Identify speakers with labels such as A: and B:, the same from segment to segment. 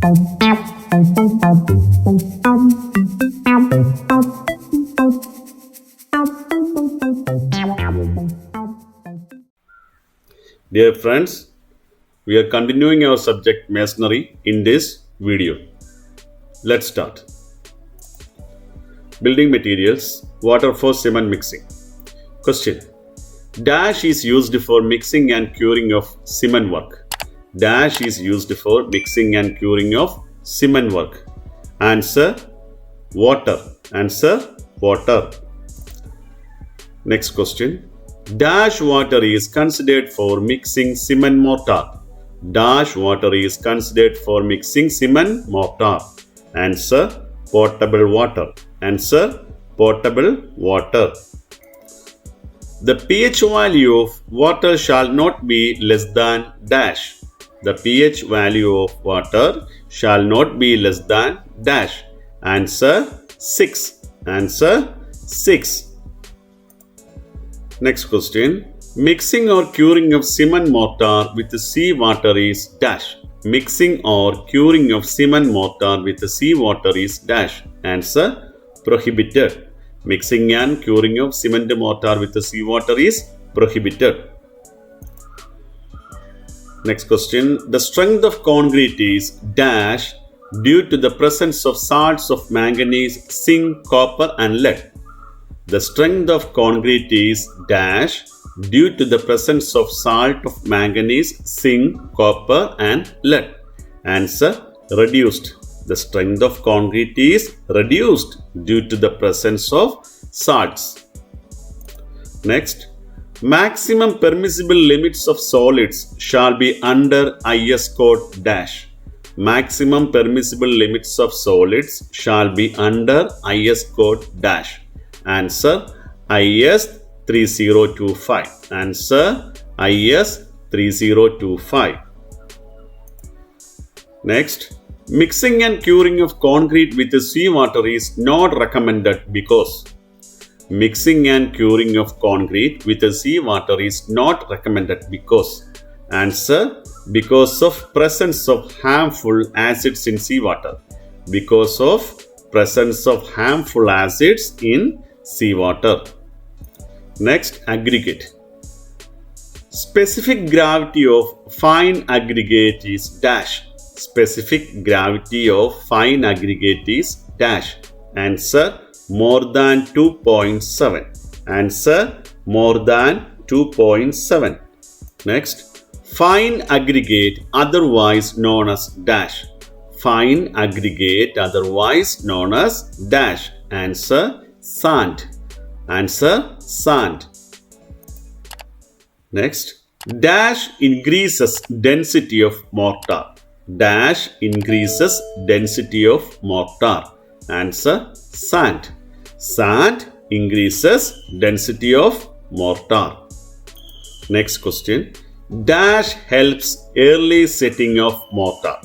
A: Dear friends, we are continuing our subject Masonry in this video. Let's start. Building materials, water for cement mixing. Question. Dash is used for mixing and curing of cement work. Dash is used for mixing and curing of cement work. Answer. Water. Answer. Water. Next question. Dash water is considered for mixing cement mortar. Dash water is considered for mixing cement mortar. Answer. Potable water. Answer. Potable water. The pH value of water shall not be less than dash. The pH value of water shall not be less than dash. Answer 6. Answer 6. Next question. Mixing or curing of cement mortar with seawater is dash. Mixing or curing of cement mortar with seawater is dash. Answer. Prohibited. Mixing and curing of cement mortar with seawater is prohibited. Next question. The strength of concrete is dash due to the presence of salts of manganese, zinc, copper and lead. The strength of concrete is dash due to the presence of salt of manganese, zinc, copper and lead. Answer. Reduced. The strength of concrete is reduced due to the presence of salts. Next. Maximum permissible limits of solids shall be under IS code dash. Maximum permissible limits of solids shall be under IS code dash. Answer. IS 3025. Answer. IS 3025. Next. Mixing and curing of concrete with seawater is not recommended because. Mixing and curing of concrete with seawater is not recommended because. Answer. Because of presence of harmful acids in seawater. Because of presence of harmful acids in seawater. Next. Aggregate. Specific gravity of fine aggregate is dash. Specific gravity of fine aggregate is dash. Answer. More than 2.7. Answer. More than 2.7. Next. Fine aggregate otherwise known as dash. Fine aggregate otherwise known as dash. Answer. Sand. Answer. Sand. Next. Dash increases density of mortar. Dash increases density of mortar. Answer. Sand. Sand increases density of mortar. Next question. Dash helps early setting of mortar.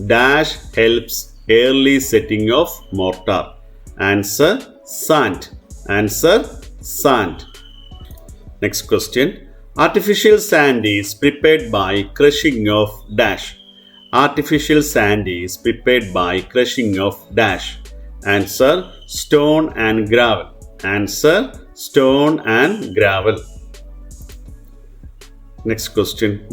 A: Dash helps early setting of mortar. Answer. Sand. Answer. Sand. Next question. Artificial sand is prepared by crushing of dash. Artificial sand is prepared by crushing of dash. Answer. Stone and gravel. Answer. Stone and gravel. Next question.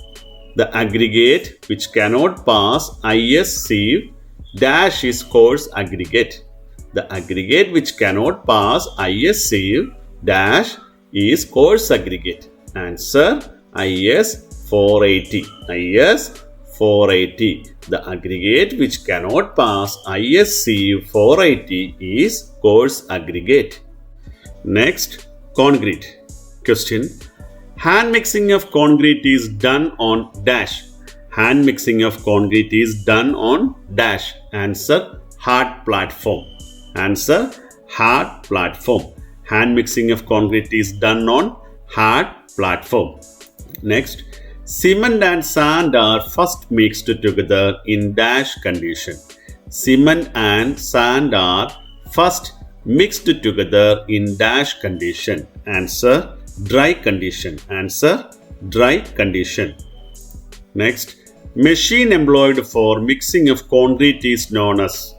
A: The aggregate which cannot pass IS sieve dash is coarse aggregate. The aggregate which cannot pass IS sieve dash is coarse aggregate. Answer. IS 480. IS 480. The aggregate which cannot pass IS sieve 480 is coarse aggregate. Next. Concrete. Question. Hand mixing of concrete is done on dash. Hand mixing of concrete is done on dash. Answer. Hard platform. Answer. Hard platform. Hand mixing of concrete is done on hard platform. Next. Cement and sand are first mixed together in dash condition. Cement and sand are first mixed together in dash condition. Answer. Dry condition. Answer. Dry condition. Next. Machine employed for mixing of concrete is known as.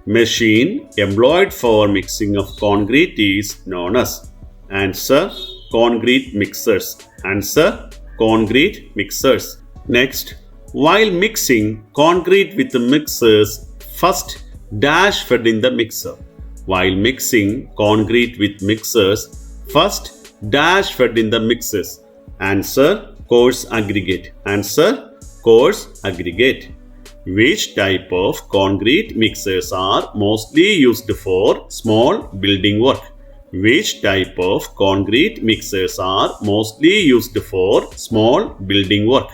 A: Machine employed for mixing of concrete is known as. Answer, concrete mixers. Answer, concrete mixers. Next, while mixing concrete with the mixers, first dash fed in the mixer. While mixing concrete with mixers, first dash fed in the mixers. Answer, coarse aggregate. Answer, coarse aggregate. Which type of concrete mixers are mostly used for small building work? Which type of concrete mixers are mostly used for small building work?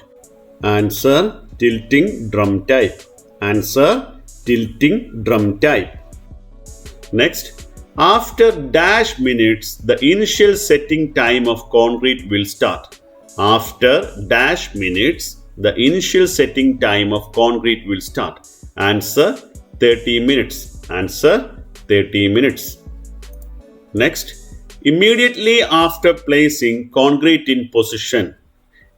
A: Answer, tilting drum type. Answer, tilting drum type. Next, after dash minutes, the initial setting time of concrete will start. After dash minutes, the initial setting time of concrete will start. Answer, 30 minutes. Answer, 30 minutes. Next, immediately after placing concrete in position.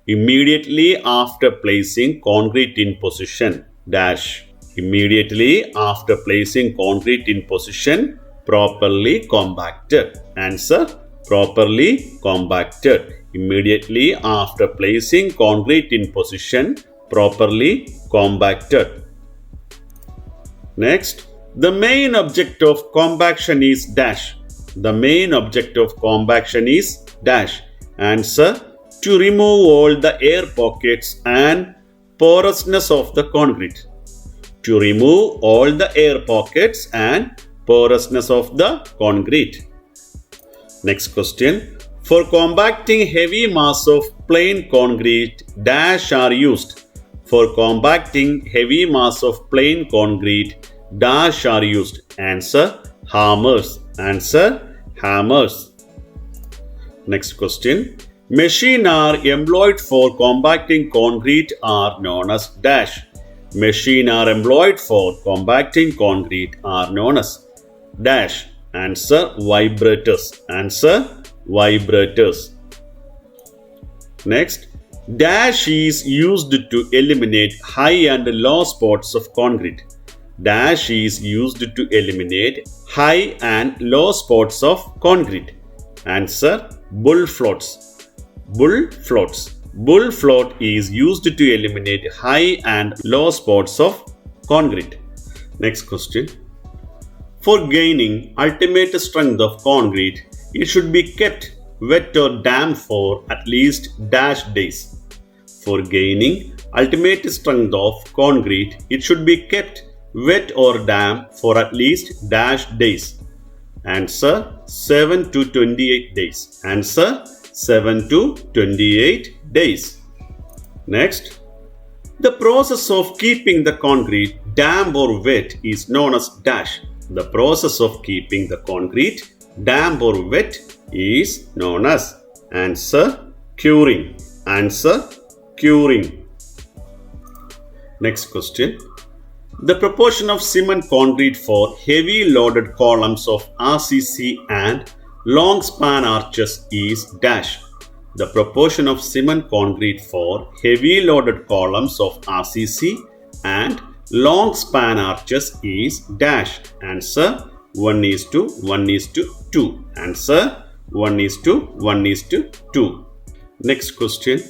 A: Immediately after placing concrete in position, dash. Immediately after placing concrete in position, properly compacted. Answer, properly compacted. Immediately after placing concrete in position, properly compacted. Next, the main object of compaction is dash. The main object of compaction is dash. Answer, to remove all the air pockets and porousness of the concrete. To remove all the air pockets and porousness of the concrete. Next question. For compacting heavy mass of plain concrete, dash are used. For compacting heavy mass of plain concrete, dash are used. Answer, hammers. Answer, hammers. Next question. Machine are employed for compacting concrete are known as dash. Machine are employed for compacting concrete are known as dash. Answer, vibrators. Answer, vibrators. Next, dash is used to eliminate high and low spots of concrete. Dash is used to eliminate high and low spots of concrete. Answer, bull floats. Bull floats. Bull float is used to eliminate high and low spots of concrete. Next question. For gaining ultimate strength of concrete, it should be kept wet or damp for at least dash days. For gaining ultimate strength of concrete, it should be kept wet or damp for at least dash days. Answer, 7 to 28 days. Answer, 7 to 28 days. Next, the process of keeping the concrete damp or wet is known as dash. The process of keeping the concrete damp or wet is known as. Answer, curing. Answer, curing. Next question. The proportion of cement concrete for heavy loaded columns of RCC and long span arches is dash. The proportion of cement concrete for heavy loaded columns of RCC and long span arches is dash. Answer, 1:1:2. Answer, 1:1:2. Next question.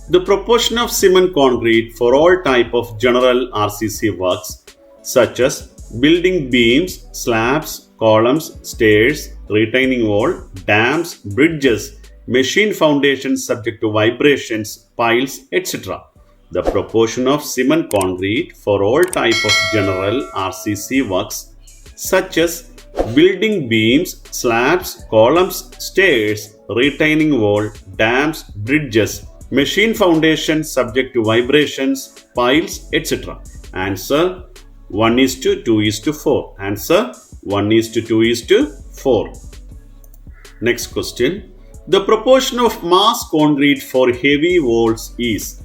A: The proportion of cement concrete for all type of general RCC works such as building beams, slabs, columns, stairs, retaining wall, dams, bridges, machine foundations subject to vibrations, piles, etc. The proportion of cement concrete for all type of general RCC works such as building beams, slabs, columns, stairs, retaining wall, dams, bridges, machine foundations subject to vibrations, piles, etc. Answer, 1:2:4. Answer, 1:2:4. Next question. The proportion of mass concrete for heavy walls is.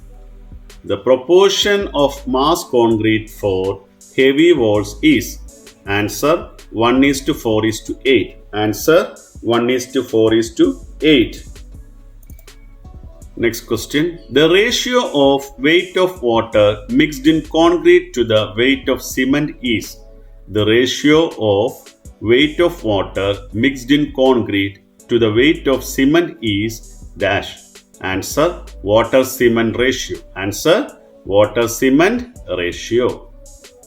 A: The proportion of mass concrete for heavy walls is. Answer, 1:4:8. Answer, 1:4:8. Next question. The ratio of weight of water mixed in concrete to the weight of cement is. The ratio of weight of water mixed in concrete to the weight of cement is dash. Answer water cement ratio. Answer water cement ratio.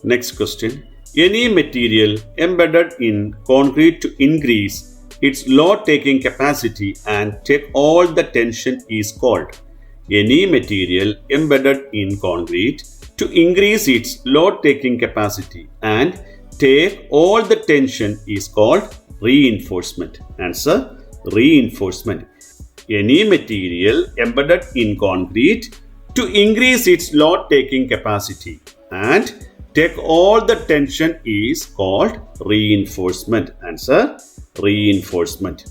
A: Next question. Any material embedded in concrete to increase its load taking capacity and take all the tension is called. Any material embedded in concrete to increase its load taking capacity and take all the tension is called reinforcement. Answer reinforcement. Any material embedded in concrete to increase its load taking capacity and take all the tension is called reinforcement. Answer reinforcement.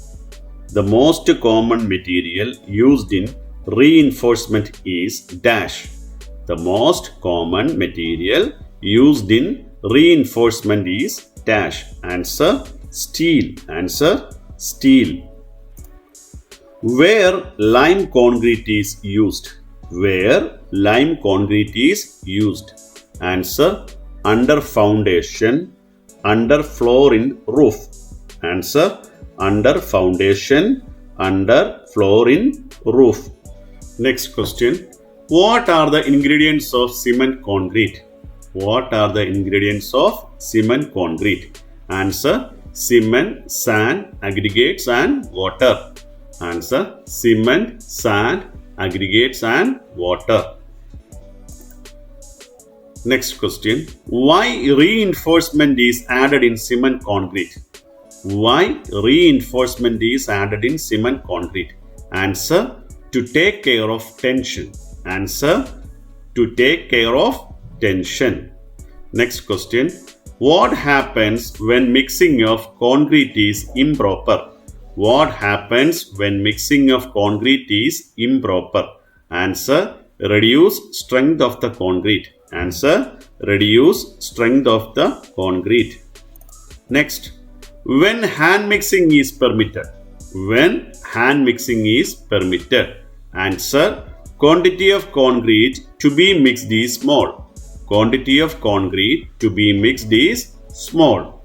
A: The most common material used in reinforcement is dash. The most common material used in reinforcement is dash. Answer steel. Answer steel. Where lime concrete is used. Where lime concrete is used. Answer under foundation, under floor in roof. Answer under foundation, under floor in roof. Next question. What are the ingredients of cement concrete? What are the ingredients of cement concrete? Answer cement, sand, aggregates and water. Answer cement, sand, aggregates and water. Next question. Why reinforcement is added in cement concrete? Why reinforcement is added in cement concrete? Answer to take care of tension. Answer to take care of tension. Next question. What happens when mixing of concrete is improper? What happens when mixing of concrete is improper? Answer reduce strength of the concrete. Answer reduce strength of the concrete. Next. When hand mixing is permitted. When hand mixing is permitted. Answer quantity of concrete to be mixed is small. Quantity of concrete to be mixed is small.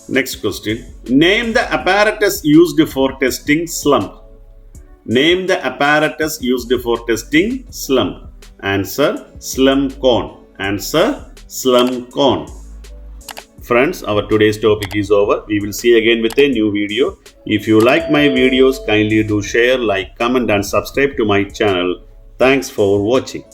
A: Next question. Name the apparatus used for testing slump. Name the apparatus used for testing slump. Answer slump cone. Answer slump cone. Friends, our today's topic is over. We will see again with a new video. If you like my videos, kindly do share, like, comment and subscribe to my channel. Thanks for watching.